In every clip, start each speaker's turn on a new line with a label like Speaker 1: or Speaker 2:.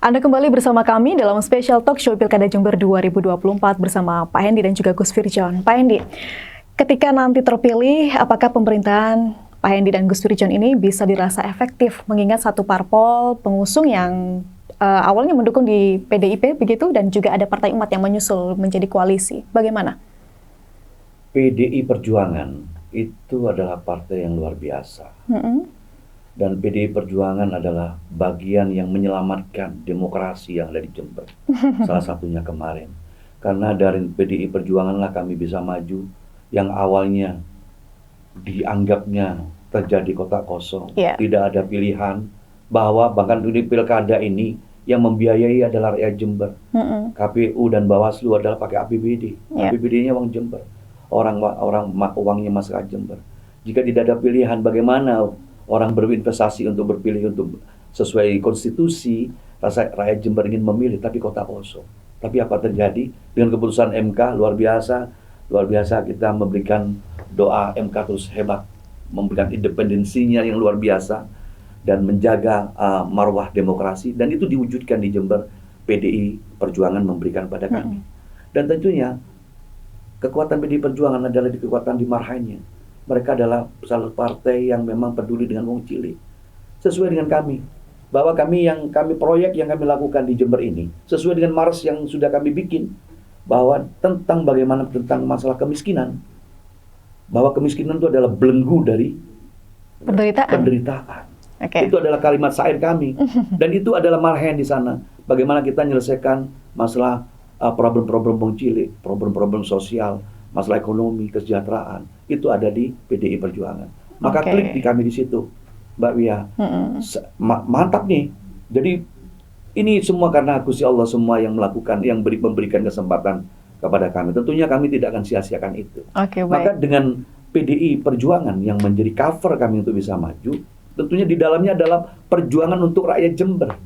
Speaker 1: Anda kembali bersama kami dalam special talk show Pilkada Jember 2024 bersama Pak Hendy dan juga Gus Firjon. Pak Hendy, ketika nanti terpilih, apakah pemerintahan Pak Hendy dan Gus Firjon ini bisa dirasa efektif mengingat satu parpol pengusung yang awalnya mendukung di PDIP begitu dan juga ada Partai Umat yang menyusul menjadi koalisi. Bagaimana?
Speaker 2: PDI Perjuangan itu adalah partai yang luar biasa. Dan PDI Perjuangan adalah bagian yang menyelamatkan demokrasi yang ada di Jember. Salah satunya kemarin. Karena dari PDI Perjuangan lah kami bisa maju yang awalnya dianggapnya terjadi kotak kosong. Tidak ada pilihan bahwa bahkan di pilkada ini yang membiayai adalah rakyat Jember. KPU dan Bawaslu adalah pakai APBD. APBD-nya uang Jember. Orang uangnya masyarakat Jember. Jika tidak ada pilihan bagaimana orang berinvestasi untuk berpilih untuk sesuai konstitusi, rakyat Jember ingin memilih tapi kota kosong. Tapi apa terjadi dengan keputusan MK luar biasa kita memberikan doa MK terus hebat, memberikan independensinya yang luar biasa dan menjaga marwah demokrasi, dan itu diwujudkan di Jember. PDI Perjuangan memberikan pada kami. Dan tentunya kekuatan PDI Perjuangan adalah kekuatan di marhanya. Mereka adalah salah partai yang memang peduli dengan wong cilik. Sesuai dengan kami, bahwa proyek yang kami lakukan di Jember ini, sesuai dengan Mars yang sudah kami bikin, bahwa tentang masalah kemiskinan, bahwa kemiskinan itu adalah belenggu dari penderitaan. Itu adalah kalimat syair kami, dan itu adalah marhen di sana. Bagaimana kita menyelesaikan masalah problem-problem wong cilik, problem-problem sosial, masalah ekonomi, kesejahteraan, itu ada di PDI Perjuangan. Maka klik di kami di situ, Mbak Wia. Mantap nih. Jadi ini semua karena Gusti Allah semua yang melakukan, yang memberikan kesempatan kepada kami. Tentunya kami tidak akan sia-siakan itu. Maka dengan PDI Perjuangan yang menjadi cover kami untuk bisa maju, tentunya di dalamnya adalah perjuangan untuk rakyat Jember.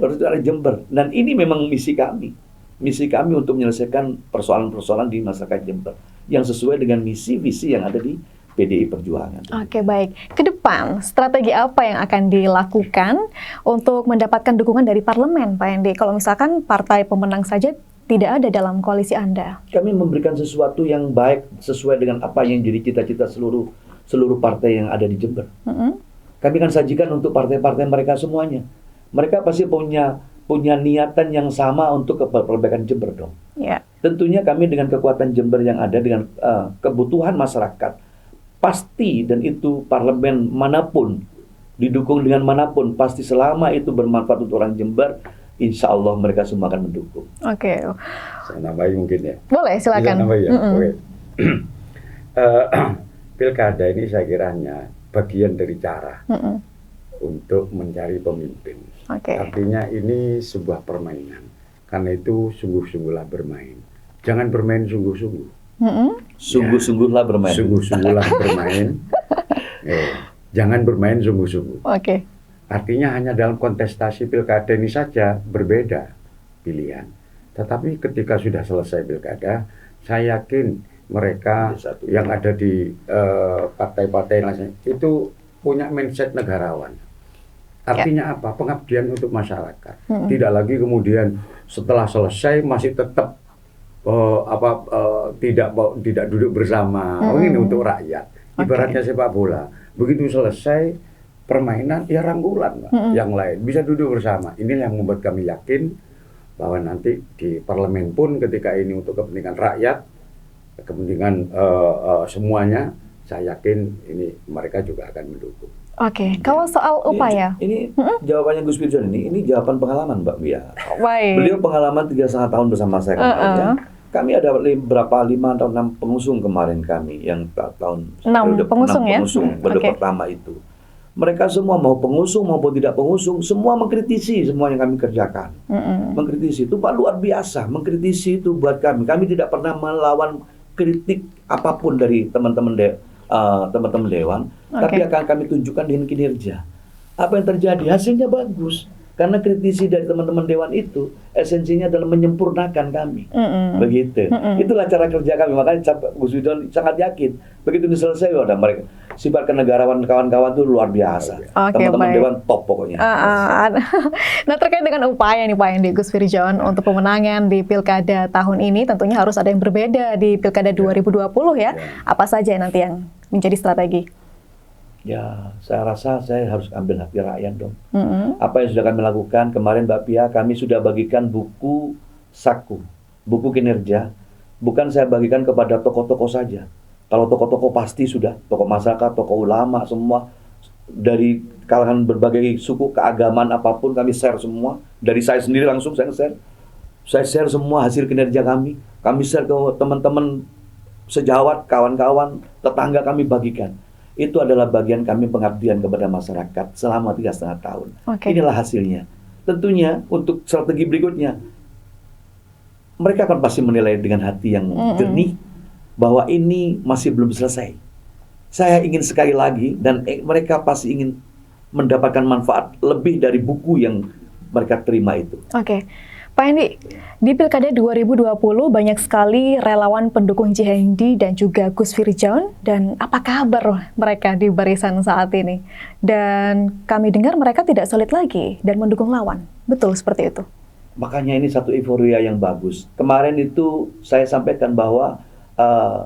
Speaker 2: Rakyat Jember. Dan ini memang misi kami. Misi kami untuk menyelesaikan persoalan-persoalan di masyarakat Jember yang sesuai dengan misi-visi yang ada di PDI Perjuangan.
Speaker 1: Oke, baik. Ke depan, strategi apa yang akan dilakukan untuk mendapatkan dukungan dari parlemen, Pak Hendy? Kalau misalkan partai pemenang saja tidak ada dalam koalisi Anda.
Speaker 2: Kami memberikan sesuatu yang baik sesuai dengan apa yang jadi cita-cita seluruh partai yang ada di Jember. Kami akan sajikan untuk partai-partai mereka semuanya. Mereka pasti punya niatan yang sama untuk perbaikan Jember dong. Tentunya kami dengan kekuatan Jember yang ada, dengan kebutuhan masyarakat, pasti, dan itu parlemen manapun, didukung dengan manapun, pasti selama itu bermanfaat untuk orang Jember, insya Allah mereka semua akan mendukung.
Speaker 3: Saya nambahin mungkin ya.
Speaker 1: Boleh, silakan.
Speaker 3: Pilkada ini saya kira hanya bagian dari cara untuk mencari pemimpin. Artinya ini sebuah permainan. Karena itu sungguh-sungguhlah bermain. Jangan bermain sungguh-sungguh.
Speaker 2: Sungguh-sungguhlah bermain.
Speaker 3: Sungguh-sungguhlah bermain. Jangan bermain sungguh-sungguh. Artinya hanya dalam kontestasi pilkada ini saja berbeda pilihan. Tetapi ketika sudah selesai pilkada, saya yakin mereka yang ada di partai-partai lainnya itu punya mindset negarawan. Artinya apa? Pengabdian untuk masyarakat. Tidak lagi kemudian setelah selesai masih tetap tidak duduk bersama. Ini untuk rakyat. Ibaratnya sepak bola. Begitu selesai permainan, ya rangkulan, yang lain bisa duduk bersama. Ini yang membuat kami yakin bahwa nanti di parlemen pun ketika ini untuk kepentingan rakyat, kepentingan semuanya, saya yakin ini mereka juga akan mendukung.
Speaker 1: Kalau soal upaya,
Speaker 2: ini jawabannya Gus Firjon ini jawaban pengalaman, Mbak Mia. Beliau pengalaman 3,5 tahun bersama saya kemarin. Kami ada 5 atau 6 pengusung kemarin kami yang tahun
Speaker 1: 6 pengusung
Speaker 2: periode pertama itu. Mereka semua mau pengusung maupun tidak pengusung, semua mengkritisi semua yang kami kerjakan. Mengkritisi itu Pak luar biasa, mengkritisi itu buat kami. Kami tidak pernah melawan kritik apapun dari teman-teman dewan, tapi akan kami tunjukkan dengan kinerja. Apa yang terjadi? Hasilnya bagus. Karena kritisi dari teman-teman Dewan itu esensinya adalah menyempurnakan kami. Begitu. Itulah cara kerja kami. Makanya Gus Ridwan sangat yakin begitu ini selesai, udah mereka sifat kenegarawan kawan-kawan itu luar biasa. Teman-teman Dewan top pokoknya.
Speaker 1: Nah, terkait dengan upaya nih Pak Hendy, Gus Firjawan untuk pemenangan di Pilkada tahun ini tentunya harus ada yang berbeda di Pilkada 2020 ya. Apa saja nanti yang menjadi strategi?
Speaker 2: Ya, saya rasa saya harus ambil hati rakyat dong. Apa yang sudah kami lakukan kemarin Mbak Pia, kami sudah bagikan buku saku, buku kinerja. Bukan saya bagikan kepada tokoh-tokoh saja. Kalau tokoh-tokoh pasti sudah, tokoh masyarakat, tokoh ulama, semua dari kalangan berbagai suku, keagamaan apapun kami share semua. Dari saya sendiri langsung saya share. Saya share semua hasil kinerja kami. Kami share ke teman-teman sejawat, kawan-kawan, tetangga kami bagikan. Itu adalah bagian kami pengabdian kepada masyarakat selama 3,5 tahun. Inilah hasilnya. Tentunya untuk strategi berikutnya, mereka akan pasti menilai dengan hati yang jernih bahwa ini masih belum selesai. Saya ingin sekali lagi dan mereka pasti ingin mendapatkan manfaat lebih dari buku yang mereka terima itu.
Speaker 1: Pak Hendy, di Pilkada 2020 banyak sekali relawan pendukung Ji Hendy dan juga Gus Firjawan, dan apa kabar mereka di barisan saat ini? Dan kami dengar mereka tidak solid lagi dan mendukung lawan. Betul seperti itu?
Speaker 2: Makanya ini satu euforia yang bagus. Kemarin itu saya sampaikan bahwa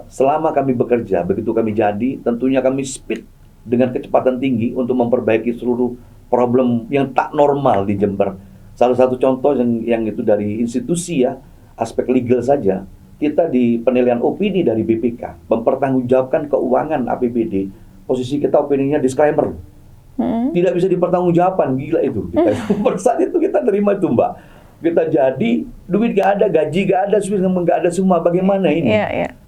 Speaker 2: selama kami bekerja, begitu kami jadi, tentunya kami speed dengan kecepatan tinggi untuk memperbaiki seluruh problem yang tak normal di Jember. Salah satu contoh yang itu dari institusi ya, aspek legal saja, kita di penilaian opini dari BPK, mempertanggungjawabkan keuangan APBD, posisi kita opininya disclaimer. Tidak bisa dipertanggungjawabkan, gila itu. Per saat itu kita terima itu Mbak. Kita jadi, duit gak ada, gaji gak ada, gak ada semua, bagaimana ini?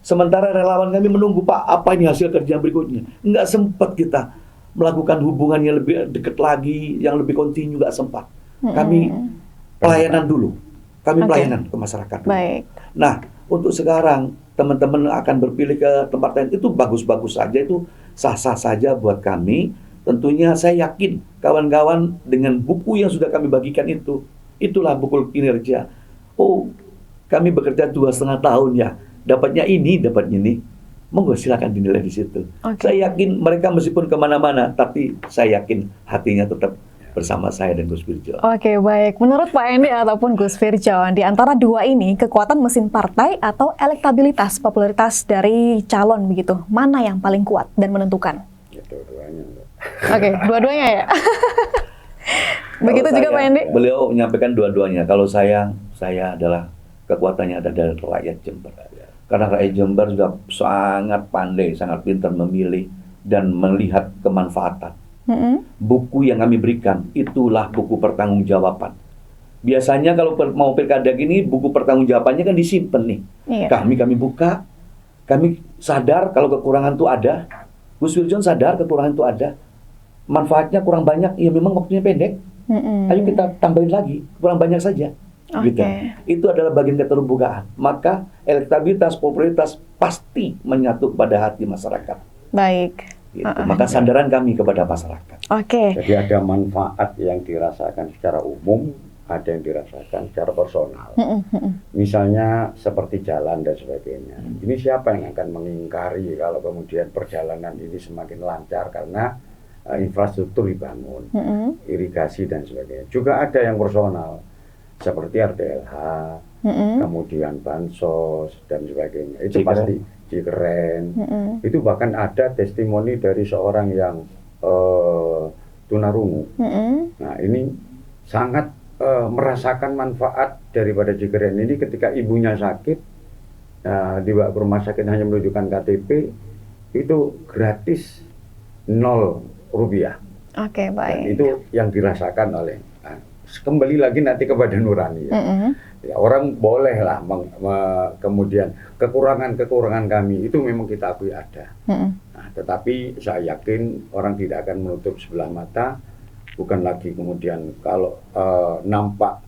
Speaker 2: Sementara relawan kami menunggu, Pak, apa ini hasil kerja berikutnya? Nggak sempat kita melakukan hubungan yang lebih dekat lagi, yang lebih kontinu, nggak sempat. Kami pelayanan dulu. Kami pelayanan ke masyarakat dulu. Nah, untuk sekarang teman-teman akan berpilih ke tempat lain, itu bagus-bagus saja, itu sah-sah saja buat kami. Tentunya saya yakin kawan-kawan dengan buku yang sudah kami bagikan itu, itulah buku kinerja. Oh, kami bekerja 2,5 tahun ya, dapatnya ini, dapatnya ini. Monggo silakan dinilai di situ. Saya yakin mereka meskipun kemana-mana, tapi saya yakin hatinya tetap bersama saya dan Gus Firjawan.
Speaker 1: Baik. Menurut Pak Hendy ataupun Gus Firjawan, di antara dua ini, kekuatan mesin partai atau elektabilitas, popularitas dari calon begitu, mana yang paling kuat dan menentukan?
Speaker 3: Ya, dua-duanya.
Speaker 1: Dua-duanya ya. Begitu juga Pak Hendy?
Speaker 2: Beliau menyampaikan dua-duanya. Kalau saya adalah kekuatannya ada dari rakyat Jember. Karena rakyat Jember juga sangat pandai, sangat pintar memilih dan melihat kemanfaatan. Buku yang kami berikan itulah buku pertanggungjawaban. Biasanya kalau mau pilkada gini, buku pertanggungjawabannya kan disimpan nih. Kami buka, kami sadar kalau kekurangan itu ada. Gus Firjawan sadar kekurangan itu ada. Manfaatnya kurang banyak, ya memang waktunya pendek. Ayo kita tambahin lagi, kurang banyak saja. Gitu. Itu adalah bagian keterbukaan. Maka elektabilitas, popularitas pasti menyatu kepada hati masyarakat.
Speaker 1: Baik.
Speaker 2: Gitu. Maka sandaran kami kepada masyarakat.
Speaker 3: Jadi ada manfaat yang dirasakan secara umum, ada yang dirasakan secara personal. Misalnya seperti jalan dan sebagainya. Ini siapa yang akan mengingkari kalau kemudian perjalanan ini semakin lancar karena infrastruktur dibangun, irigasi dan sebagainya. Juga ada yang personal seperti RDLH, kemudian bansos dan sebagainya. Itu pasti keren. Itu bahkan ada testimoni dari seorang yang tunarungu. Nah, ini sangat merasakan manfaat daripada Jikeren ini ketika ibunya sakit, dibawa ke rumah sakit hanya menunjukkan KTP, itu gratis 0 rupiah.
Speaker 1: Baik.
Speaker 3: Dan itu yang dirasakan oleh kembali lagi nanti kepada nurani ya. Ya, orang bolehlah kemudian kekurangan kami itu memang kita akui ada. Nah, tetapi saya yakin orang tidak akan menutup sebelah mata, bukan lagi kemudian kalau nampak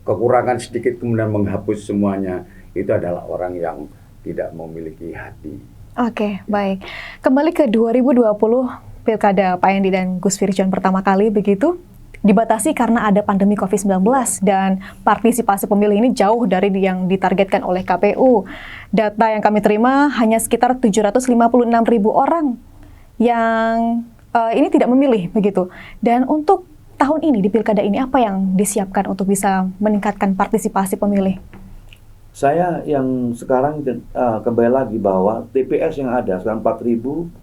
Speaker 3: kekurangan sedikit kemudian menghapus semuanya, itu adalah orang yang tidak memiliki hati.
Speaker 1: Baik. Kembali ke 2020 Pilkada Pak Hendy dan Gus Firjon pertama kali begitu dibatasi karena ada pandemi COVID-19 dan partisipasi pemilih ini jauh dari yang ditargetkan oleh KPU. Data yang kami terima hanya sekitar 756.000 orang yang ini tidak memilih begitu. Dan untuk tahun ini di Pilkada ini apa yang disiapkan untuk bisa meningkatkan partisipasi pemilih?
Speaker 2: Saya yang sekarang kembali lagi bahwa TPS yang ada sekarang 4.000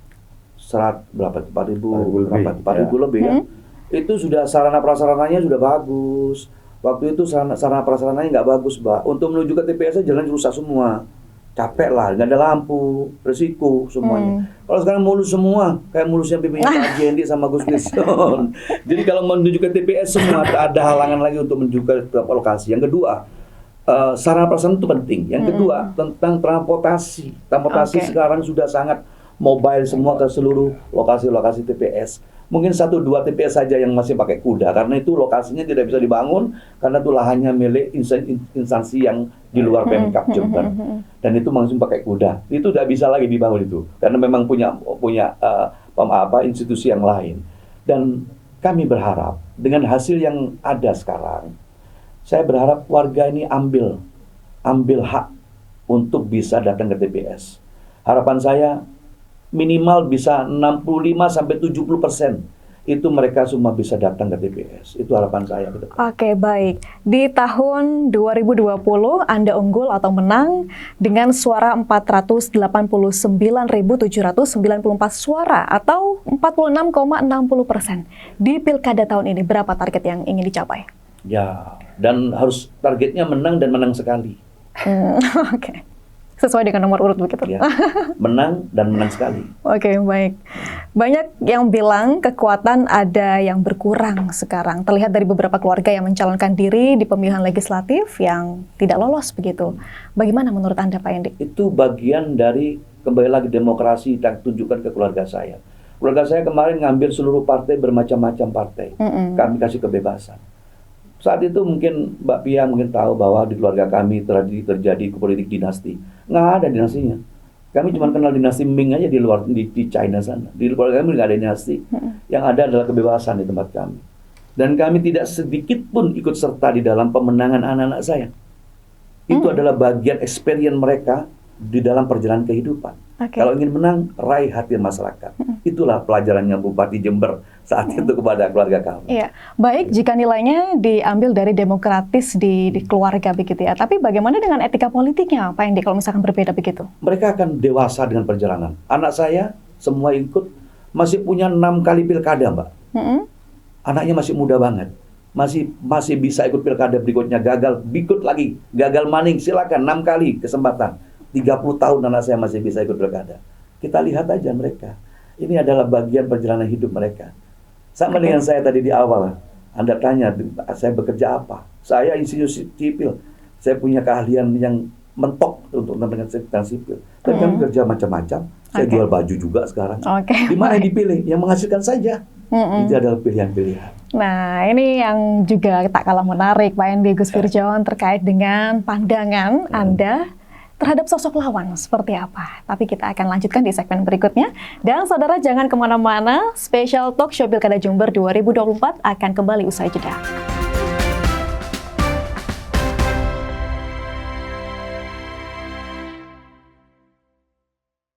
Speaker 2: lebih ya. Itu sudah sarana prasarananya sudah bagus. Waktu itu sarana prasarananya nggak bagus, Mbak. Untuk menuju ke TPS jalan rusak semua. Capek lah, nggak ada lampu, resiko semuanya. Kalau sekarang mulus semua, kayak mulusnya pipinya Pak Hendy sama Gus Firjon. Jadi kalau menuju ke TPS semua, tak ada halangan lagi untuk menuju ke lokasi. Yang kedua, sarana prasarana itu penting. Yang kedua, tentang transportasi. Transportasi sekarang sudah sangat mobile semua ke seluruh lokasi-lokasi TPS. Mungkin 1-2 TPS saja yang masih pakai kuda, karena itu lokasinya tidak bisa dibangun, karena itu lahannya milik instansi yang di luar Pemkab Jember. Dan itu langsung pakai kuda. Itu tidak bisa lagi dibangun itu, karena memang punya institusi yang lain. Dan kami berharap dengan hasil yang ada sekarang, saya berharap warga ini ambil hak untuk bisa datang ke TPS. Harapan saya minimal bisa 65-70% itu mereka semua bisa datang ke TPS. Itu harapan saya.
Speaker 1: Oke, baik. Di tahun 2020 Anda unggul atau menang dengan suara 489.794 suara atau 46,60%. Di Pilkada tahun ini berapa target yang ingin dicapai?
Speaker 2: Ya, dan harus targetnya menang dan menang sekali.
Speaker 1: Oke. Sesuai dengan nomor urut begitu.
Speaker 2: Ya, menang dan menang sekali.
Speaker 1: Oke, baik. Banyak yang bilang kekuatan ada yang berkurang sekarang. Terlihat dari beberapa keluarga yang mencalonkan diri di pemilihan legislatif yang tidak lolos begitu. Bagaimana menurut Anda, Pak Hendy?
Speaker 2: Itu bagian dari kembali lagi demokrasi yang tunjukkan ke keluarga saya. Keluarga saya kemarin ngambil seluruh partai, bermacam-macam partai. Kami kasih kebebasan. Saat itu mungkin Mbak Pia mungkin tahu bahwa di keluarga kami terjadi politik dinasti. Nggak ada dinastinya. Kami cuma kenal dinasti Ming aja di luar di China sana. Di keluarga kami nggak ada dinasti. Yang ada adalah kebebasan di tempat kami. Dan kami tidak sedikit pun ikut serta di dalam pemenangan anak-anak saya. Itu adalah bagian experience mereka di dalam perjalanan kehidupan. Kalau ingin menang, raih hati masyarakat. Itulah pelajarannya Bupati Jember saat itu kepada keluarga kami.
Speaker 1: Iya, baik jika nilainya diambil dari demokratis di keluarga begitu ya. Tapi bagaimana dengan etika politiknya, Pak Hendy, kalau misalkan berbeda begitu?
Speaker 2: Mereka akan dewasa dengan perjalanan. Anak saya semua ikut, masih punya 6 kali pilkada, Mbak. Anaknya masih muda banget. Masih bisa ikut pilkada berikutnya, gagal, ikut lagi. Gagal maning, silakan 6 kali kesempatan. 30 tahun anak saya masih bisa ikut pilkada. Kita lihat aja mereka. Ini adalah bagian perjalanan hidup mereka. Sama dengan saya tadi di awal. Anda tanya, saya bekerja apa? Saya insinyur sipil. Saya punya keahlian yang mentok untuk tentang sipil. Dan kami kerja macam-macam. Saya jual baju juga sekarang. Di mana yang dipilih? Yang menghasilkan saja. Itu adalah pilihan-pilihan.
Speaker 1: Nah, ini yang juga tak kalah menarik, Pak Hendy, Gus Firjon, terkait dengan pandangan Anda terhadap sosok lawan seperti apa. Tapi kita akan lanjutkan di segmen berikutnya. Dan saudara jangan kemana-mana, Special Talk Show Pilkada Jember 2024 akan kembali usai jeda.